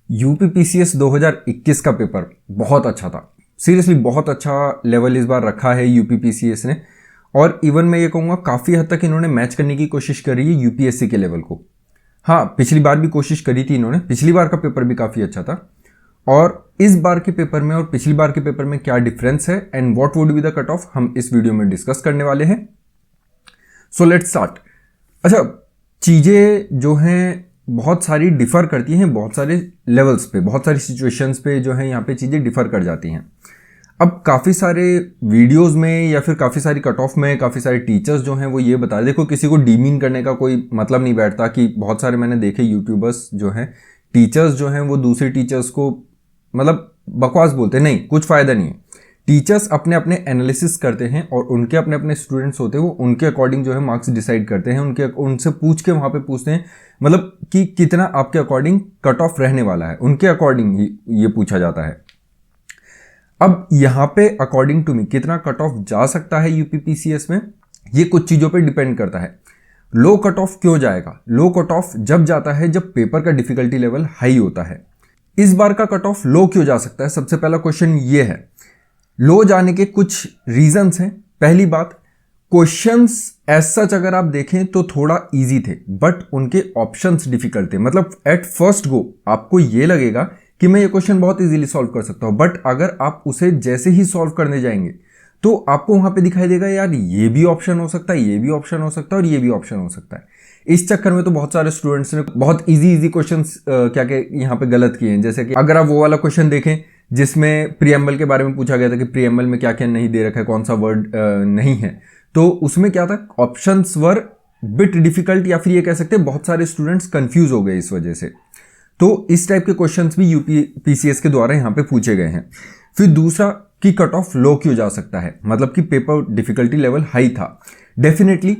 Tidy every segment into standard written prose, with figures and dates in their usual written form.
UPPCS 2021 का paper बहुत अच्छा था। सीरियसली बहुत अच्छा लेवल इस बार रखा है यूपीपीसीएस ने। और इवन मैं ये कहूँगा काफ़ी हद तक इन्होंने मैच करने की कोशिश करी है यूपीएससी के लेवल को। हाँ, पिछली बार भी कोशिश करी थी इन्होंने, पिछली बार का पेपर भी काफ़ी अच्छा था। और इस बार के पेपर में और पिछली बार के पेपर में क्या डिफरेंस है and what would be the cut off, हम इस वीडियो में डिस्कस करने वाले हैं। So let's start. अच्छा, चीज़ें जो हैं बहुत सारी डिफ़र करती हैं, बहुत सारे लेवल्स पे, बहुत सारी सिचुएशंस पे जो है यहाँ पे चीज़ें डिफ़र कर जाती हैं। अब काफ़ी सारे वीडियोस में या फिर काफ़ी सारी कट ऑफ में काफ़ी सारे टीचर्स जो हैं वो ये बता रहे, देखो किसी को डीमीन करने का कोई मतलब नहीं बैठता कि बहुत सारे मैंने देखे यूट्यूबर्स जो हैं, टीचर्स जो हैं वो दूसरे टीचर्स को मतलब बकवास बोलते हैं। नहीं, कुछ फ़ायदा नहीं है। टीचर्स अपने अपने एनालिसिस करते हैं और उनके अपने अपने स्टूडेंट्स होते हैं, वो उनके अकॉर्डिंग जो है मार्क्स डिसाइड करते हैं। उनसे पूछ के वहाँ पे पूछते हैं मतलब कि कितना आपके अकॉर्डिंग कट ऑफ रहने वाला है, उनके अकॉर्डिंग ही ये पूछा जाता है। अब यहाँ पे अकॉर्डिंग टू मी कितना कट ऑफ जा सकता है यूपीपीसीएस में, ये कुछ चीज़ों पे डिपेंड करता है। लो कट ऑफ क्यों जाएगा? लो कट ऑफ जब जाता है जब पेपर का डिफिकल्टी लेवल हाई होता है। इस बार का कट ऑफ लो क्यों जा सकता है? सबसे पहला क्वेश्चन ये है। लो जाने के कुछ रीजंस हैं। पहली बात, क्वेश्चंस एज सच अगर आप देखें तो थोड़ा इजी थे, बट उनके ऑप्शंस डिफिकल्ट थे। मतलब एट फर्स्ट गो आपको ये लगेगा कि मैं ये क्वेश्चन बहुत इजीली सॉल्व कर सकता हूं, बट अगर आप उसे जैसे ही सॉल्व करने जाएंगे तो आपको वहां पे दिखाई देगा यार ये भी ऑप्शन हो सकता है, ये भी ऑप्शन हो सकता है और ये भी ऑप्शन हो सकता है। इस चक्कर में तो बहुत सारे स्टूडेंट्स ने बहुत इजी क्वेश्चंस क्या क्या यहाँ पे गलत किए हैं। जैसे कि अगर आप वो वाला क्वेश्चन देखें जिसमें प्रीएम्बल के बारे में पूछा गया था कि प्रीएम्बल में क्या क्या नहीं दे रखा है, कौन सा वर्ड नहीं है, तो उसमें क्या था, ऑप्शंस वर बिट डिफिकल्ट, या फिर ये कह सकते हैं बहुत सारे स्टूडेंट्स कंफ्यूज हो गए इस वजह से। तो इस टाइप के क्वेश्चंस भी यूपीपीसीएस के द्वारा यहाँ पे पूछे गए हैं। फिर दूसरा कि कट ऑफ लो क्यों जा सकता है, मतलब कि पेपर डिफिकल्टी लेवल हाई था। डेफिनेटली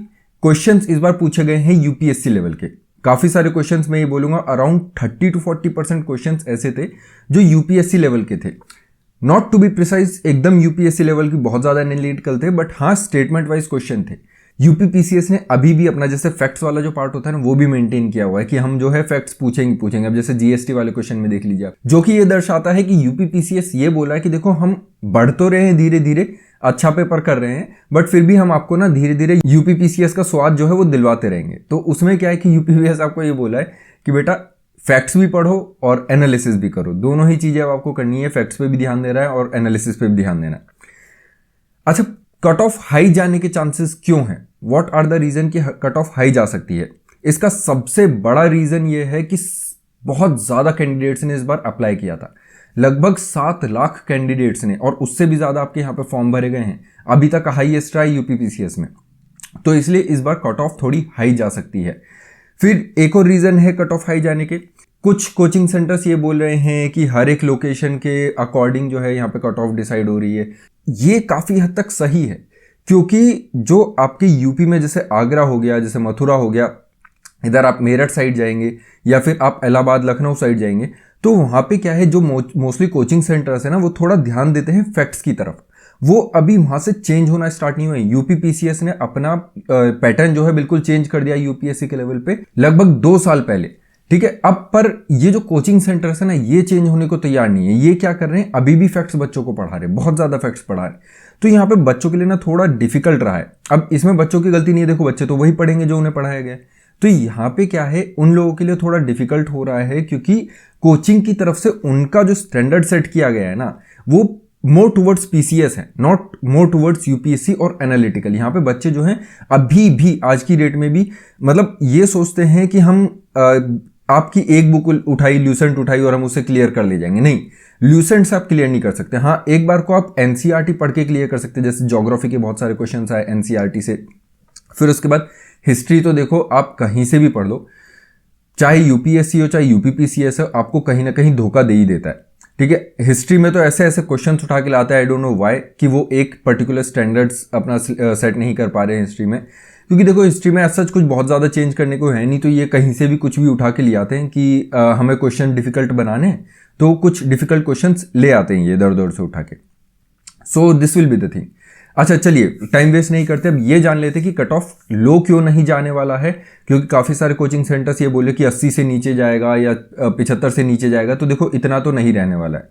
क्वेश्चंस इस बार पूछे गए हैं यूपीएससी लेवल के। काफी सारे क्वेश्चंस मैं ये बोलूंगा अराउंड 30 to 40% क्वेश्चंस ऐसे थे जो यूपीएससी लेवल के थे। नॉट टू बी प्रिसाइज एकदम यूपीएससी लेवल की बहुत ज्यादा एनालिटिकल थे, बट हाँ स्टेटमेंट वाइज क्वेश्चन थे। यूपीपीसीएस ने अभी भी अपना जैसे फैक्ट्स वाला जो पार्ट होता है ना वो भी मेंटेन किया हुआ है कि हम जो है फैक्ट्स पूछेंगे। अब जैसे जीएसटी वाले क्वेश्चन में देख लीजिए आप, जो कि ये दर्शाता है कि यूपीपीसीएस ये बोला है कि देखो हम बढ़ तो रहे हैं धीरे धीरे, अच्छा पेपर कर रहे हैं, बट फिर भी हम आपको ना धीरे धीरे यूपीपीसीएस का स्वाद जो है वो दिलवाते रहेंगे। तो उसमें क्या है कि यूपीपीसीएस आपको ये बोला है कि बेटा फैक्ट्स भी पढ़ो और एनालिसिस भी करो, दोनों ही चीजें अब आपको करनी है। फैक्ट्स पे भी ध्यान दे रहा है और एनालिसिस पे भी ध्यान देना है। अच्छा, कट ऑफ हाई जाने के चांसेस क्यों हैं? व्हाट आर द रीजन कि कट ऑफ हाई जा सकती है? इसका सबसे बड़ा रीजन ये है कि बहुत ज्यादा कैंडिडेट्स ने इस बार अप्लाई किया था। लगभग 7 लाख कैंडिडेट्स ने, और उससे भी ज्यादा आपके यहाँ पे फॉर्म भरे गए हैं। अभी तक हाईएस्ट रहा है यूपीपीसीएस में, तो इसलिए इस बार कट ऑफ थोड़ी हाई जा सकती है। फिर एक और रीजन है कट ऑफ हाई जाने के, कुछ कोचिंग सेंटर्स ये बोल रहे हैं कि हर एक लोकेशन के अकॉर्डिंग जो है यहाँ पे कट ऑफ डिसाइड हो रही है। ये काफी हद तक सही है, क्योंकि जो आपके यूपी में जैसे आगरा हो गया, जैसे मथुरा हो गया, इधर आप मेरठ साइड जाएंगे या फिर आप इलाहाबाद लखनऊ साइड जाएंगे, तो वहां पे क्या है जो मोस्टली कोचिंग सेंटर्स है ना वो थोड़ा ध्यान देते हैं फैक्ट्स की तरफ। वो अभी वहां से चेंज होना स्टार्ट नहीं हुआ। यूपीपीसीएस ने अपना पैटर्न जो है बिल्कुल चेंज कर दिया यूपीएससी के लेवल पे लगभग 2 साल पहले। ठीक है, अब पर ये जो कोचिंग सेंटर्स है ना ये चेंज होने को तैयार नहीं है। ये क्या कर रहे हैं, अभी भी फैक्ट्स बच्चों को पढ़ा रहे हैं, बहुत ज्यादा फैक्ट्स पढ़ा रहे हैं। तो यहाँ पे बच्चों के लिए ना थोड़ा डिफिकल्ट रहा है। अब इसमें बच्चों की गलती नहीं है, देखो बच्चे तो वही पढ़ेंगे जो उन्हें पढ़ाया गया। तो यहाँ पे क्या है, उन लोगों के लिए थोड़ा डिफिकल्ट हो रहा है, क्योंकि कोचिंग की तरफ से उनका जो स्टैंडर्ड सेट किया गया है ना वो मोर टुवर्ड्स पीसीएस है, नॉट मोर टुवर्ड्स यूपीएससी और एनालिटिकल। यहाँ पे बच्चे जो हैं अभी भी आज की डेट में भी मतलब ये सोचते हैं कि हम आपकी एक बुक उठाई, ल्यूसेंट उठाई और हम उसे क्लियर कर ले जाएंगे। नहीं, ल्यूसेंट से आप क्लियर नहीं कर सकते। हाँ, एक बार को आप एनसीईआरटी पढ़ के क्लियर कर सकते हैं, जैसे ज्योग्राफी के बहुत सारे क्वेश्चंस आए एनसीईआरटी से। फिर उसके बाद हिस्ट्री तो देखो आप कहीं से भी पढ़ लो, चाहे यूपीएससी हो चाहे यूपीपीसीएस हो, आपको कहीं ना कहीं धोखा दे ही देता है। ठीक है, हिस्ट्री में तो ऐसे ऐसे क्वेश्चंस उठा के लाता है, आई डोंट नो व्हाई, कि वो एक पर्टिकुलर स्टैंडर्ड्स अपना सेट नहीं कर पा रहे हैं हिस्ट्री में। क्योंकि देखो हिस्ट्री में ऐसा कुछ बहुत ज़्यादा चेंज करने को है नहीं, तो ये कहीं से भी कुछ भी उठा के ले आते हैं कि हमें क्वेश्चन डिफिकल्ट बनाने, तो कुछ डिफिकल्ट क्वेश्चंस ले आते हैं ये दर दर से उठा के। So this will be the thing. अच्छा चलिए टाइम वेस्ट नहीं करते, अब ये जान लेते कि कट ऑफ लो क्यों नहीं जाने वाला है, क्योंकि काफ़ी सारे कोचिंग सेंटर्स ये बोले कि 80 से नीचे जाएगा या 75 से नीचे जाएगा। तो देखो इतना तो नहीं रहने वाला है,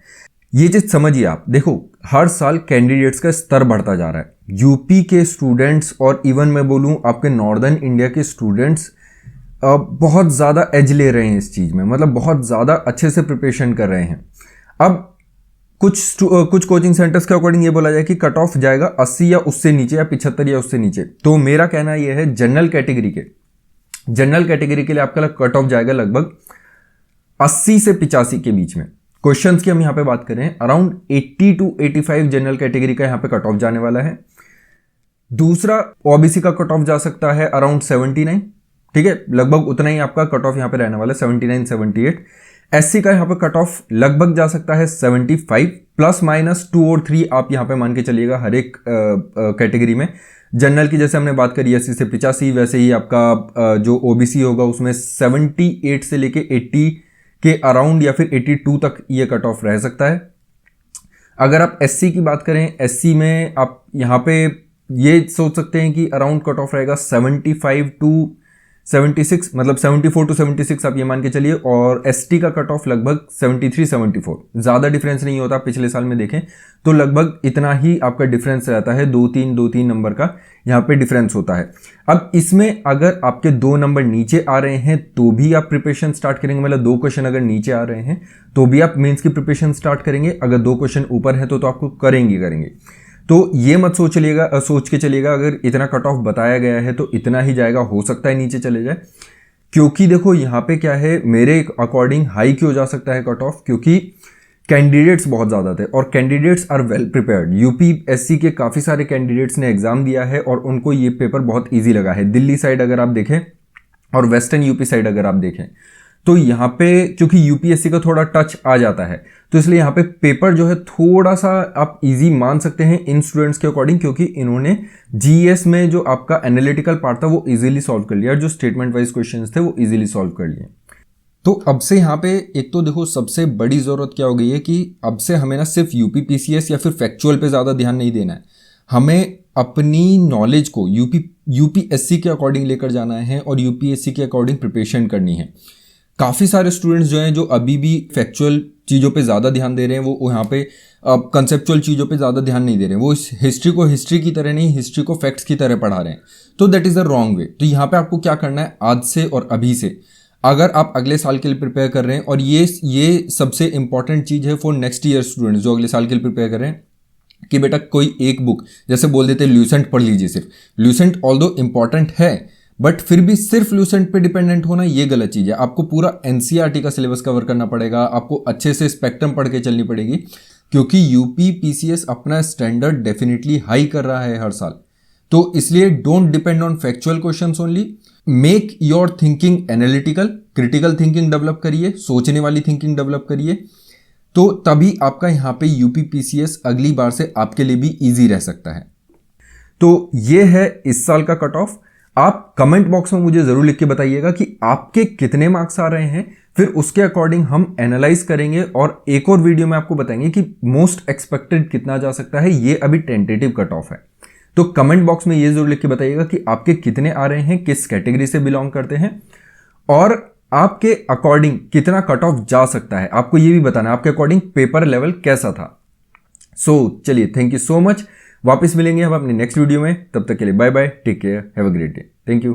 ये चीज़ समझिए आप। देखो हर साल कैंडिडेट्स का स्तर बढ़ता जा रहा है, यूपी के स्टूडेंट्स और इवन मैं बोलूँ आपके नॉर्दर्न इंडिया के स्टूडेंट्स बहुत ज़्यादा एज ले रहे हैं इस चीज़ में, मतलब बहुत ज़्यादा अच्छे से प्रिपरेशन कर रहे हैं। अब कुछ कोचिंग सेंटर्स के अकॉर्डिंग ये बोला जाए कि कट ऑफ जाएगा 80 या उससे नीचे या 75 या उससे नीचे। तो मेरा कहना यह है जनरल कैटेगरी के लिए आपका कट ऑफ जाएगा लगभग 80 से 85 के बीच में। क्वेश्चंस की हम यहां पे बात करें, अराउंड 80 to 85 जनरल कैटेगरी का यहां पे कट ऑफ जाने वाला है। दूसरा ओबीसी का कट ऑफ जा सकता है अराउंड 79, ठीक है, लगभग उतना ही आपका कट ऑफ यहां पे रहने वाला है 79 78। एससी का यहाँ पे कट ऑफ लगभग जा सकता है 75 प्लस माइनस 2 और 3 आप यहाँ पे मान के चलिएगा हर एक कैटेगरी में। जनरल की जैसे हमने बात करी 80 से 85, वैसे ही आपका जो ओबीसी होगा उसमें 78 से लेके 80 के अराउंड या फिर 82 तक ये कट ऑफ रह सकता है। अगर आप एससी की बात करें, एससी में आप यहाँ पे ये सोच सकते हैं कि अराउंड कट ऑफ रहेगा 75 टू 76, मतलब 74 टू 76 आप ये मान के चलिए। और एसटी का कट ऑफ लगभग 73 74, ज़्यादा डिफरेंस नहीं होता, पिछले साल में देखें तो लगभग इतना ही आपका डिफरेंस रहता है, 2-3 नंबर का यहाँ पे डिफरेंस होता है। अब इसमें अगर आपके 2 नंबर नीचे आ रहे हैं तो भी आप प्रिपरेशन स्टार्ट करेंगे, मतलब 2 क्वेश्चन अगर नीचे आ रहे हैं तो भी आप मेंस की प्रिपरेशन स्टार्ट करेंगे, अगर 2 क्वेश्चन ऊपर है तो आपको करेंगे। तो ये मत सोच के चलिएगा अगर इतना कट ऑफ बताया गया है तो इतना ही जाएगा, हो सकता है नीचे चले जाए। क्योंकि देखो यहाँ पे क्या है, मेरे अकॉर्डिंग हाई क्यों जा सकता है कट ऑफ, क्योंकि कैंडिडेट्स बहुत ज़्यादा थे और candidates are well prepared. UPSC के काफ़ी सारे कैंडिडेट्स ने एग्जाम दिया है और उनको ये पेपर बहुत ईजी लगा है। दिल्ली साइड अगर आप देखें और वेस्टर्न यूपी साइड अगर आप देखें तो यहाँ पे क्योंकि यूपीएससी का थोड़ा टच आ जाता है तो इसलिए यहाँ पे पेपर जो है थोड़ा सा आप इजी मान सकते हैं इन स्टूडेंट्स के अकॉर्डिंग, क्योंकि इन्होंने जीएस में जो आपका एनालिटिकल पार्ट था वो इजीली सॉल्व कर लिया, जो स्टेटमेंट वाइज क्वेश्चंस थे वो इजीली सॉल्व कर लिए। तो अब से यहाँ पे एक तो देखो सबसे बड़ी ज़रूरत क्या हो गई है कि अब से हमें ना सिर्फ यूपी पीसीएस या फिर फैक्चुअल पे ज़्यादा ध्यान नहीं देना है, हमें अपनी नॉलेज को यूपीएससी के अकॉर्डिंग लेकर जाना है और यूपीएससी के अकॉर्डिंग प्रिपरेशन करनी है। काफ़ी सारे स्टूडेंट्स जो हैं जो अभी भी फैक्चुअल चीज़ों पे ज़्यादा ध्यान दे रहे हैं, वो यहाँ पे कंसेप्चुअल चीज़ों पे ज़्यादा ध्यान नहीं दे रहे हैं, वो इस हिस्ट्री को हिस्ट्री की तरह नहीं, हिस्ट्री को फैक्ट्स की तरह पढ़ा रहे हैं। तो that is the wrong way. तो यहाँ पे आपको क्या करना है, आज से और अभी से अगर आप अगले साल के लिए प्रिपेयर कर रहे हैं, और ये सबसे इंपॉर्टेंट चीज़ है फॉर नेक्स्ट ईयर स्टूडेंट्स जो अगले साल के लिए प्रिपेयर कर रहे हैं, कि बेटा कोई एक बुक जैसे बोल देते ल्यूसेंट पढ़ लीजिए, सिर्फ ल्यूसेंट ऑल्दो इंपॉर्टेंट है बट फिर भी सिर्फ ल्यूसेंट पे डिपेंडेंट होना ये गलत चीज़ है। आपको पूरा एनसीईआरटी का सिलेबस कवर करना पड़ेगा, आपको अच्छे से स्पेक्ट्रम पढ़ के चलनी पड़ेगी, क्योंकि यूपी पीसीएस अपना स्टैंडर्ड डेफिनेटली हाई कर रहा है हर साल। तो इसलिए don't depend on factual questions only, make your thinking analytical, critical thinking develop करिए, सोचने वाली थिंकिंग डेवलप करिए, तो तभी आपका यहाँ पे यूपी पीसीएस अगली बार से आपके लिए भी ईजी रह सकता है। तो ये है इस साल का कट ऑफ। आप कमेंट बॉक्स में मुझे जरूर लिख के बताइएगा कि आपके कितने मार्क्स आ रहे हैं, फिर उसके अकॉर्डिंग हम एनालाइज करेंगे और एक और वीडियो में आपको बताएंगे कि मोस्ट एक्सपेक्टेड कितना जा सकता है। ये अभी टेंटेटिव कट ऑफ है, तो कमेंट बॉक्स में ये जरूर लिख के बताइएगा कि आपके कितने आ रहे हैं, किस कैटेगरी से बिलोंग करते हैं और आपके अकॉर्डिंग कितना कट ऑफ जा सकता है। आपको ये भी बताना है आपके अकॉर्डिंग पेपर लेवल कैसा था। चलिए, थैंक यू सो मच। वापस मिलेंगे हम अपने नेक्स्ट वीडियो में, तब तक के लिए bye bye, take care, have a great day, thank you.